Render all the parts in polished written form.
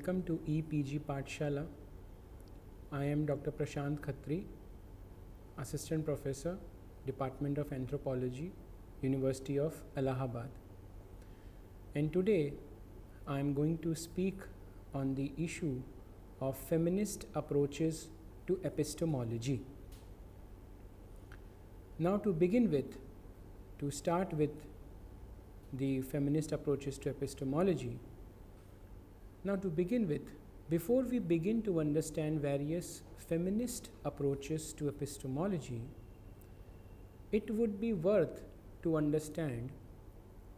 welcome to EPG Pathshala. I am Dr. Prashant Khatri, Assistant Professor, Department of Anthropology, University of Allahabad. And today I am going to speak on the issue of feminist approaches to epistemology. Now to start with the feminist approaches to epistemology. Before we begin to understand various feminist approaches to epistemology, it would be worth to understand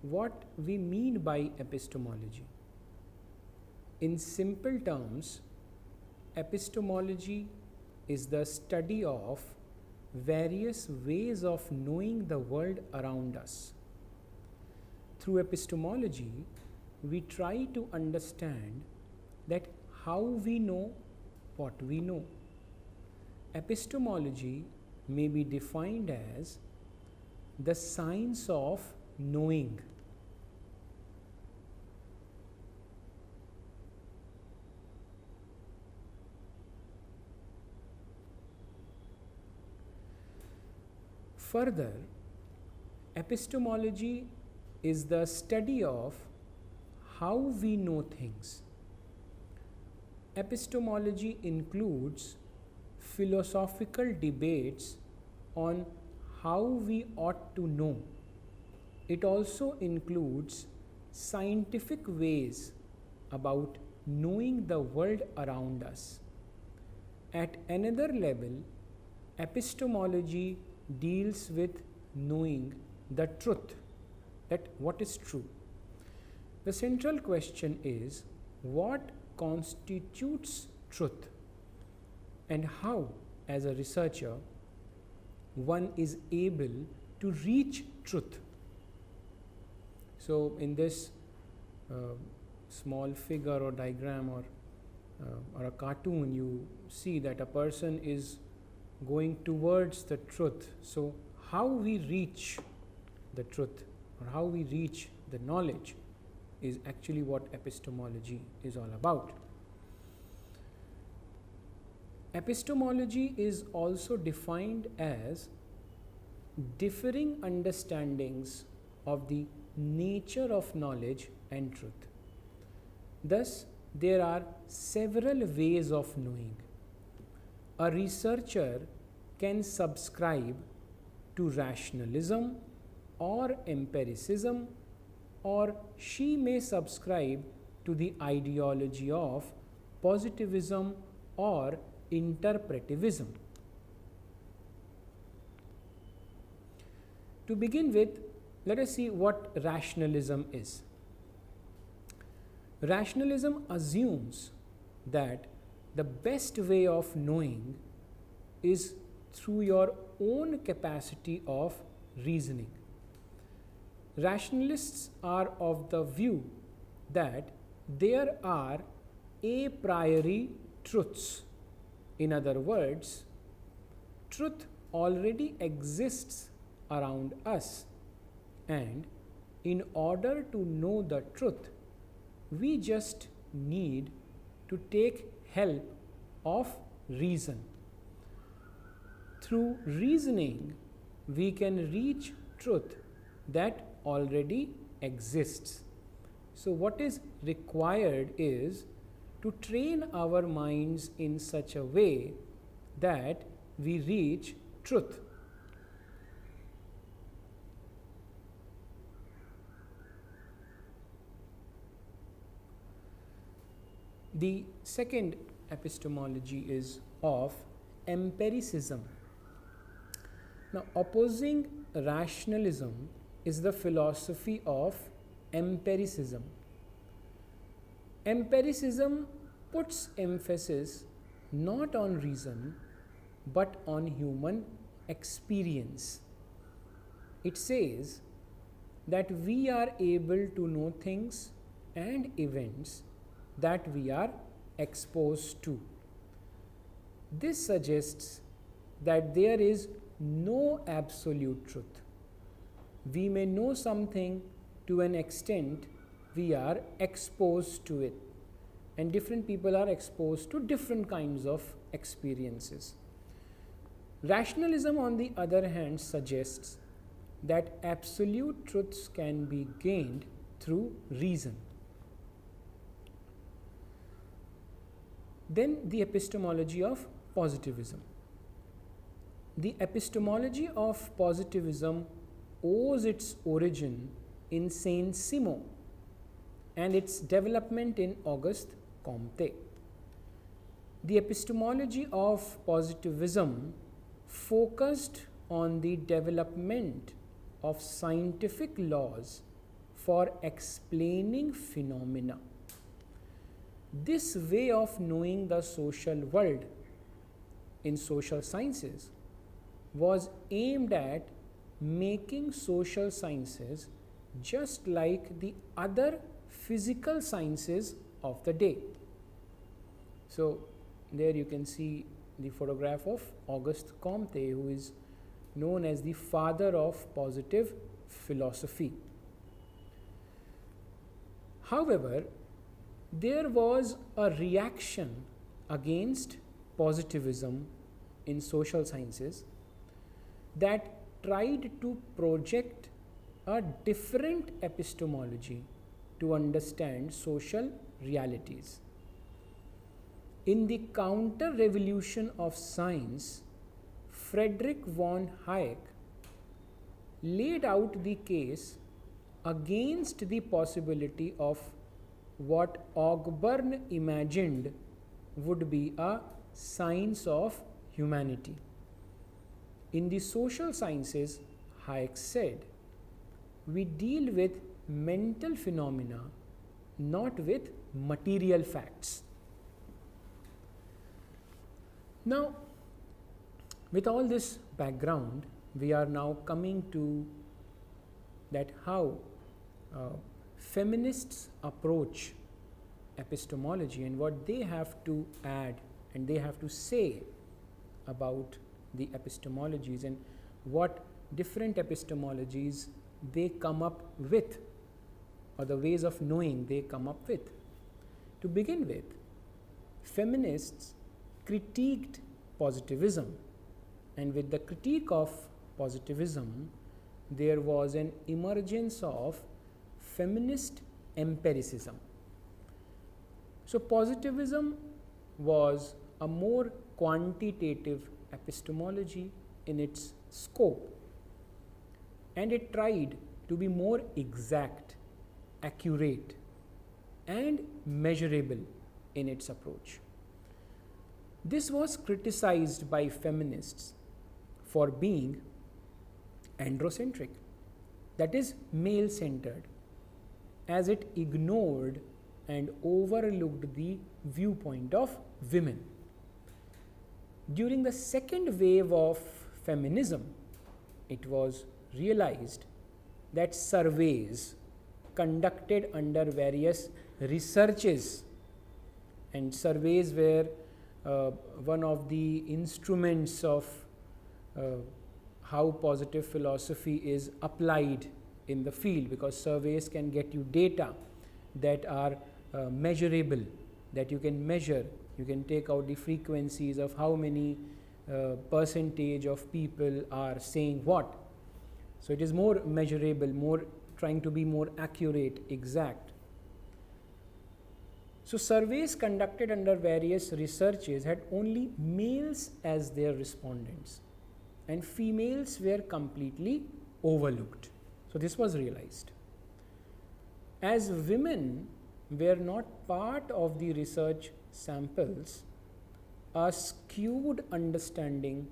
what we mean by epistemology. In simple terms, epistemology is the study of various ways of knowing the world around us. Through epistemology, we try to understand that how we know what we know. Epistemology may be defined as the science of knowing. Further, epistemology is the study of how we know things. Epistemology includes philosophical debates on how we ought to know. It also includes scientific ways about knowing the world around us. At another level, epistemology deals with knowing the truth, that what is true. The central question is, what constitutes truth, and how, as a researcher, one is able to reach truth. So in this small figure or diagram or a cartoon, you see that a person is going towards the truth. So how we reach the truth or how we reach the knowledge is actually what epistemology is all about. Epistemology is also defined as differing understandings of the nature of knowledge and truth. Thus, there are several ways of knowing. A researcher can subscribe to rationalism or empiricism, or she may subscribe to the ideology of positivism or interpretivism. To begin with, let us see what rationalism is. Rationalism assumes that the best way of knowing is through your own capacity of reasoning. Rationalists are of the view that there are a priori truths. In other words, truth already exists around us, and in order to know the truth, we just need to take help of reason. Through reasoning, we can reach truth that already exists. So what is required is to train our minds in such a way that we reach truth. The second epistemology is of empiricism. Now, opposing rationalism is the philosophy of empiricism. Empiricism puts emphasis not on reason but on human experience. It says that we are able to know things and events that we are exposed to. This suggests that there is no absolute truth. We may know something to an extent we are exposed to it, and different people are exposed to different kinds of experiences. Rationalism, on the other hand, suggests that absolute truths can be gained through reason. Then the epistemology of positivism. The epistemology of positivism owes its origin in Saint-Simon and its development in Auguste Comte. The epistemology of positivism focused on the development of scientific laws for explaining phenomena. This way of knowing the social world in social sciences was aimed at making social sciences just like the other physical sciences of the day. So there you can see the photograph of Auguste Comte, who is known as the father of positive philosophy. However, there was a reaction against positivism in social sciences that tried to project a different epistemology to understand social realities. In the counter-revolution of science, Friedrich von Hayek laid out the case against the possibility of what Ogburn imagined would be a science of humanity. In the social sciences, Hayek said, we deal with mental phenomena, not with material facts. Now, with all this background, we are now coming to that how feminists approach epistemology and what they have to add and they have to say about the epistemologies and what different epistemologies they come up with, or the ways of knowing they come up with. To begin with, feminists critiqued positivism, and with the critique of positivism, there was an emergence of feminist empiricism. So positivism was a more quantitative epistemology in its scope, and it tried to be more exact, accurate, and measurable in its approach. This was criticized by feminists for being androcentric, that is, male-centered, as it ignored and overlooked the viewpoint of women. During the second wave of feminism, it was realized that surveys conducted under various researches, and surveys were one of the instruments of how positive philosophy is applied in the field, because surveys can get you data that are measurable, that you can measure. You can take out the frequencies of how many percentage of people are saying what. So it is more measurable, more trying to be more accurate, exact. So surveys conducted under various researches had only males as their respondents, and females were completely overlooked. So this was realized. As women were not part of the research samples, a skewed understanding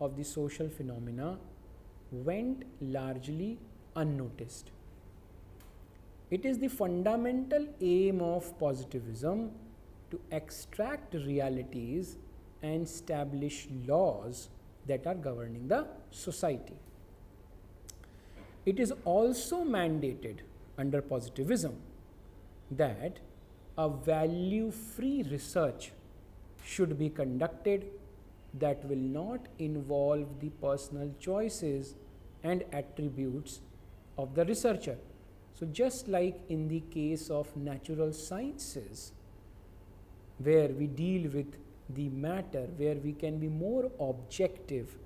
of the social phenomena went largely unnoticed. It is the fundamental aim of positivism to extract realities and establish laws that are governing the society. It is also mandated under positivism that a value-free research should be conducted that will not involve the personal choices and attributes of the researcher. So just like in the case of natural sciences, where we deal with the matter, where we can be more objective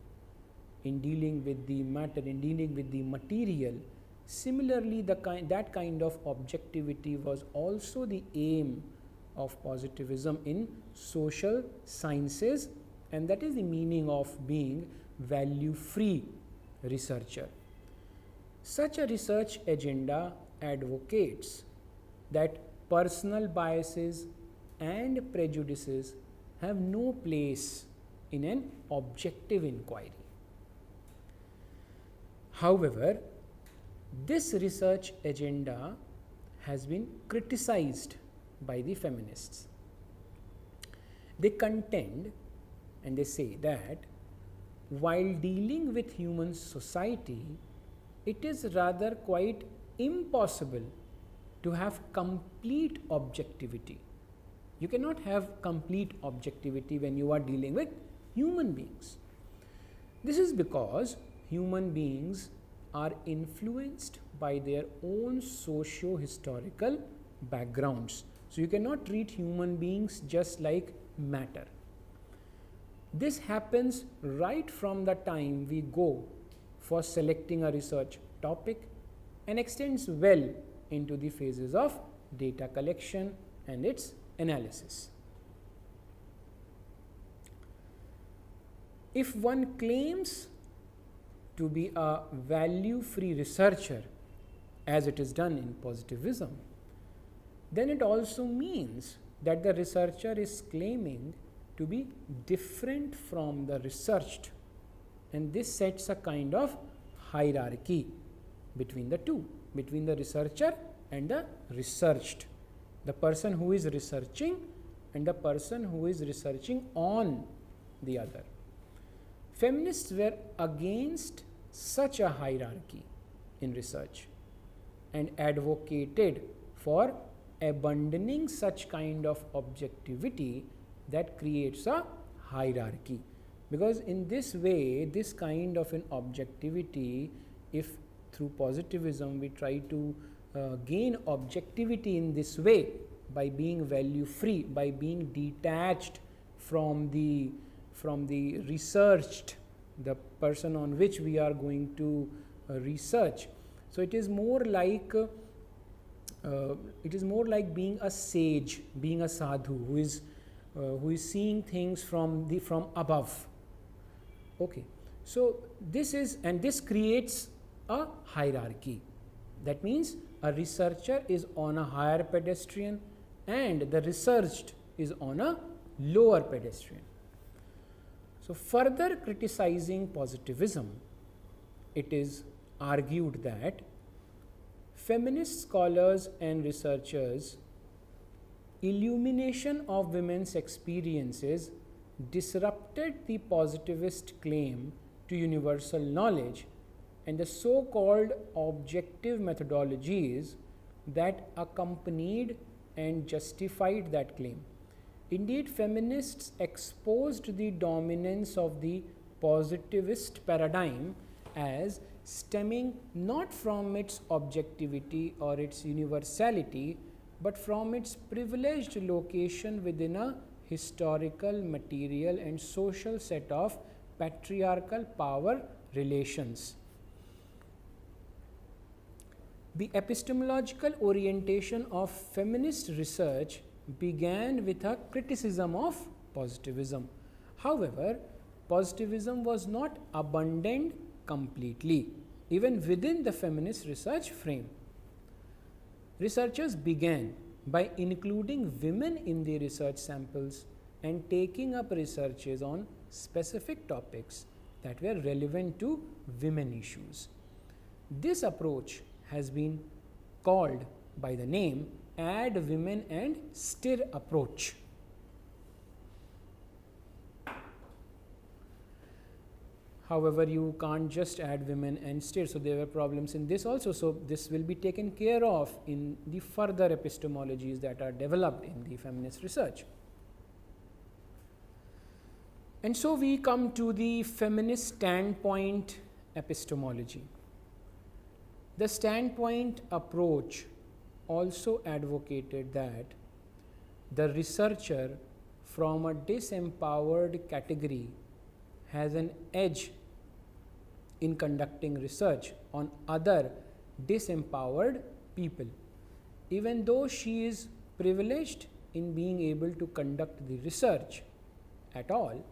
in dealing with the matter, in dealing with the material. Similarly, that kind of objectivity was also the aim of positivism in social sciences, and that is the meaning of being value-free researcher. Such a research agenda advocates that personal biases and prejudices have no place in an objective inquiry. However, this research agenda has been criticized by the feminists. They contend and they say that while dealing with human society, it is rather quite impossible to have complete objectivity. You cannot have complete objectivity when you are dealing with human beings. This is because human beings are influenced by their own socio-historical backgrounds. So you cannot treat human beings just like matter. This happens right from the time we go for selecting a research topic and extends well into the phases of data collection and its analysis. If one claims to be a value-free researcher, as it is done in positivism, then it also means that the researcher is claiming to be different from the researched, and this sets a kind of hierarchy between the two, between the researcher and the researched, the person who is researching and the person who is researching on the other. Feminists were against such a hierarchy in research and advocated for abandoning such kind of objectivity that creates a hierarchy, because in this way, this kind of an objectivity, if through positivism we try to gain objectivity in this way by being value free, by being detached from the researched, the person on which we are going to research. So it is more like being a sage, being a sadhu who is seeing things from above. Okay, so this creates a hierarchy. That means a researcher is on a higher pedestrian and the researched is on a lower pedestrian. So further criticizing positivism, it is argued that feminist scholars and researchers' illumination of women's experiences disrupted the positivist claim to universal knowledge and the so-called objective methodologies that accompanied and justified that claim. Indeed, feminists exposed the dominance of the positivist paradigm as stemming not from its objectivity or its universality, but from its privileged location within a historical, material, and social set of patriarchal power relations. The epistemological orientation of feminist research began with a criticism of positivism. However, positivism was not abandoned completely, even within the feminist research frame. Researchers began by including women in the research samples and taking up researches on specific topics that were relevant to women issues. This approach has been called by the name Add Women and Stir approach. However, you can't just add women and stir, so there were problems in this also. So this will be taken care of in the further epistemologies that are developed in the feminist research. And so we come to the feminist standpoint epistemology. The standpoint approach also advocated that the researcher from a disempowered category has an edge in conducting research on other disempowered people. Even though she is privileged in being able to conduct the research at all,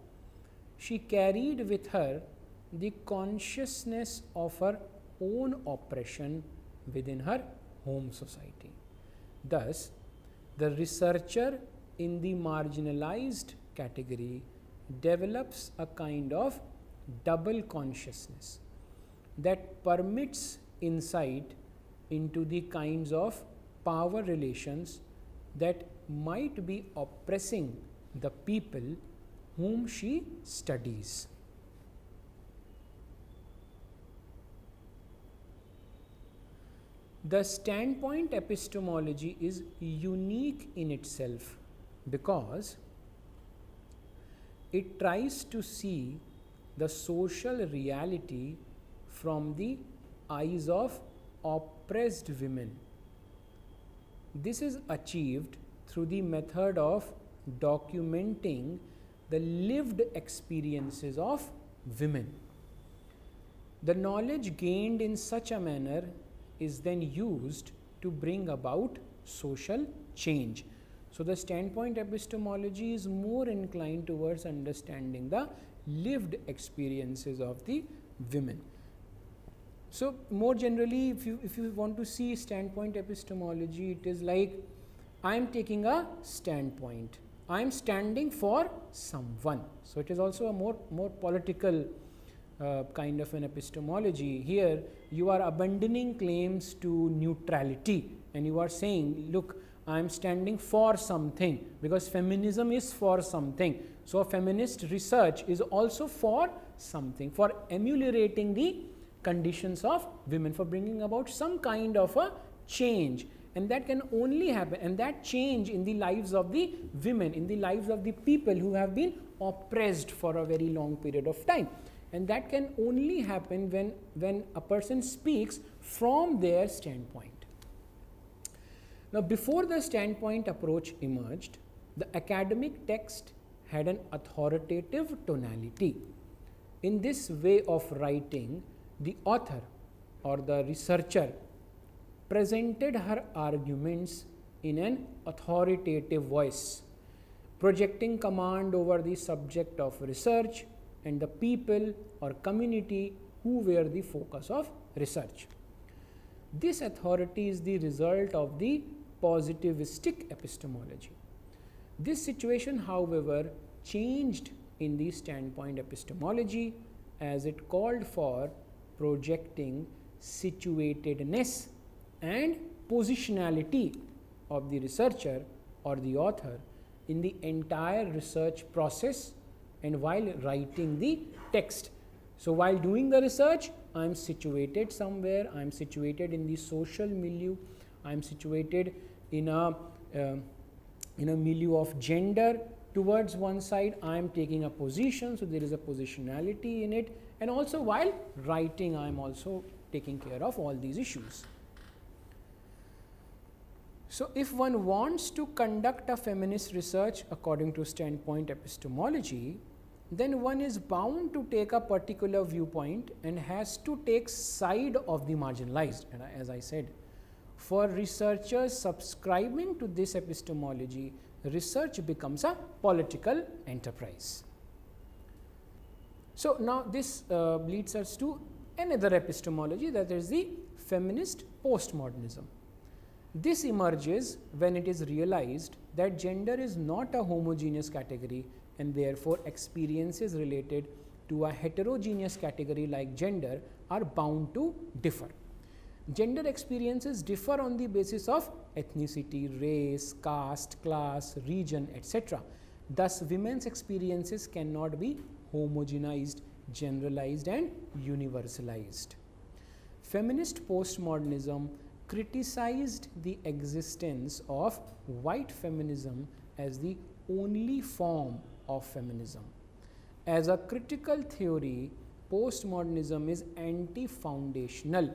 she carried with her the consciousness of her own oppression within her home society. Thus, the researcher in the marginalized category develops a kind of double consciousness that permits insight into the kinds of power relations that might be oppressing the people whom she studies. The standpoint epistemology is unique in itself because it tries to see the social reality from the eyes of oppressed women. This is achieved through the method of documenting the lived experiences of women. The knowledge gained in such a manner is then used to bring about social change. So, the standpoint epistemology is more inclined towards understanding the lived experiences of the women. So, more generally, if you want to see standpoint epistemology, it is like I am taking a standpoint. I am standing for someone. So, it is also a more political kind of an epistemology. Here, you are abandoning claims to neutrality and you are saying, look, I am standing for something because feminism is for something. So, feminist research is also for something, for ameliorating the conditions of women, for bringing about some kind of a change, and that can only happen, and that change in the lives of the women, in the lives of the people who have been oppressed for a very long period of time, and that can only happen when a person speaks from their standpoint. Now, before the standpoint approach emerged, the academic text had an authoritative tonality. In this way of writing, the author or the researcher presented her arguments in an authoritative voice, projecting command over the subject of research and the people or community who were the focus of research. This authority is the result of the positivistic epistemology. This situation, however, changed in the standpoint epistemology as it called for projecting situatedness and positionality of the researcher or the author in the entire research process and while writing the text. So, while doing the research, I am situated somewhere, I am situated in the social milieu, I am situated in a milieu of gender. Towards one side, I am taking a position, so there is a positionality in it, and also while writing, I am also taking care of all these issues. So, if one wants to conduct a feminist research according to standpoint epistemology, then one is bound to take a particular viewpoint and has to take side of the marginalized. And as I said, for researchers subscribing to this epistemology, research becomes a political enterprise. So, now this leads us to another epistemology, that is the feminist postmodernism. This emerges when it is realized that gender is not a homogeneous category and therefore experiences related to a heterogeneous category like gender are bound to differ. Gender experiences differ on the basis of ethnicity, race, caste, class, region, etc. Thus, women's experiences cannot be homogenized, generalized and universalized. Feminist postmodernism criticized the existence of white feminism as the only form of feminism. As a critical theory, postmodernism is anti-foundational.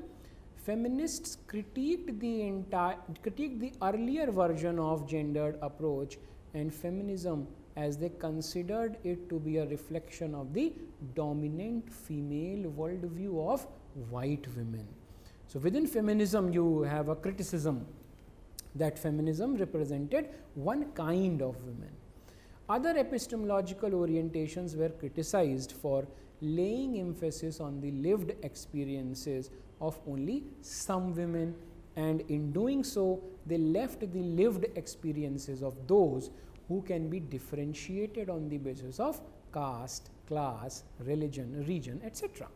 Feminists critiqued the earlier version of gendered approach and feminism as they considered it to be a reflection of the dominant female worldview of white women. So, within feminism you have a criticism that feminism represented one kind of women. Other epistemological orientations were criticized for laying emphasis on the lived experiences of only some women, and in doing so they left the lived experiences of those who can be differentiated on the basis of caste, class, religion, region, etc.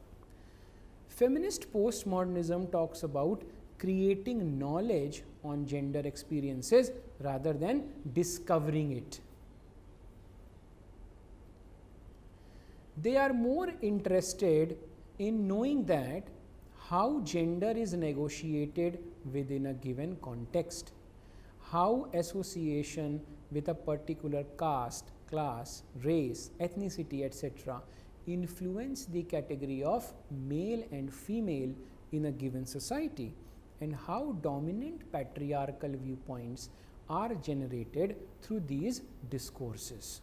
Feminist postmodernism talks about creating knowledge on gender experiences rather than discovering it. They are more interested in knowing that how gender is negotiated within a given context, how association with a particular caste, class, race, ethnicity, etc. influence the category of male and female in a given society, and how dominant patriarchal viewpoints are generated through these discourses.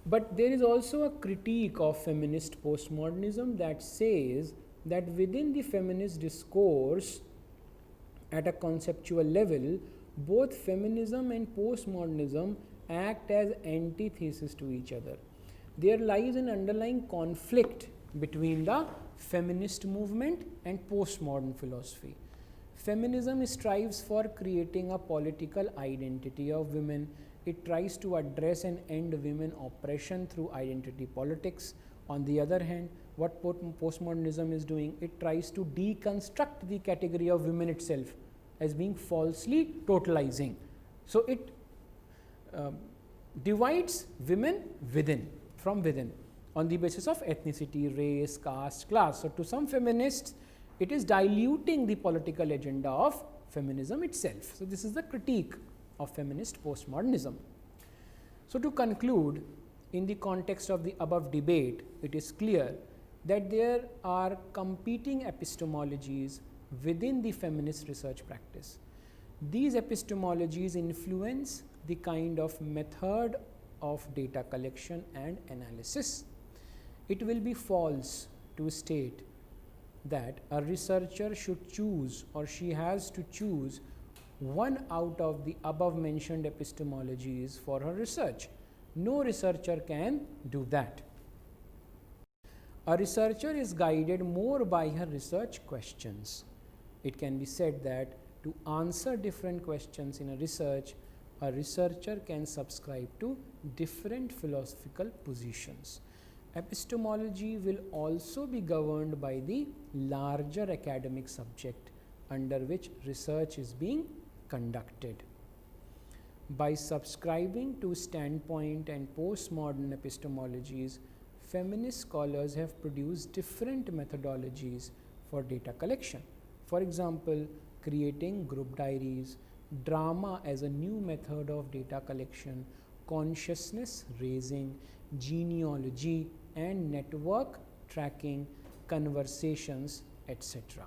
But there is also a critique of feminist postmodernism that says that within the feminist discourse at a conceptual level, both feminism and postmodernism act as antithesis to each other. There lies an underlying conflict between the feminist movement and postmodern philosophy. Feminism strives for creating a political identity of women. It tries to address and end women oppression through identity politics. On the other hand, what postmodernism is doing, it tries to deconstruct the category of women itself as being falsely totalizing. So, it divides women from within on the basis of ethnicity, race, caste, class. So, to some feminists, it is diluting the political agenda of feminism itself. So, this is the critique of feminist postmodernism. So, to conclude, in the context of the above debate, it is clear that there are competing epistemologies within the feminist research practice. These epistemologies influence the kind of method of data collection and analysis. It will be false to state that a researcher should choose, or she has to choose, one out of the above mentioned epistemologies for her research. No researcher can do that. A researcher is guided more by her research questions. It can be said that to answer different questions in a researcher can subscribe to different philosophical positions. Epistemology will also be governed by the larger academic subject under which research is being conducted. By subscribing to standpoint and postmodern epistemologies, feminist scholars have produced different methodologies for data collection. For example, creating group diaries, drama as a new method of data collection, consciousness raising, genealogy, and network tracking, conversations, etc.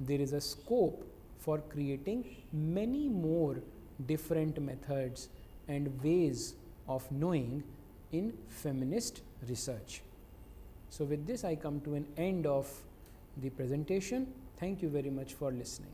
There is a scope for creating many more different methods and ways of knowing in feminist research. So, with this I come to an end of the presentation. Thank you very much for listening.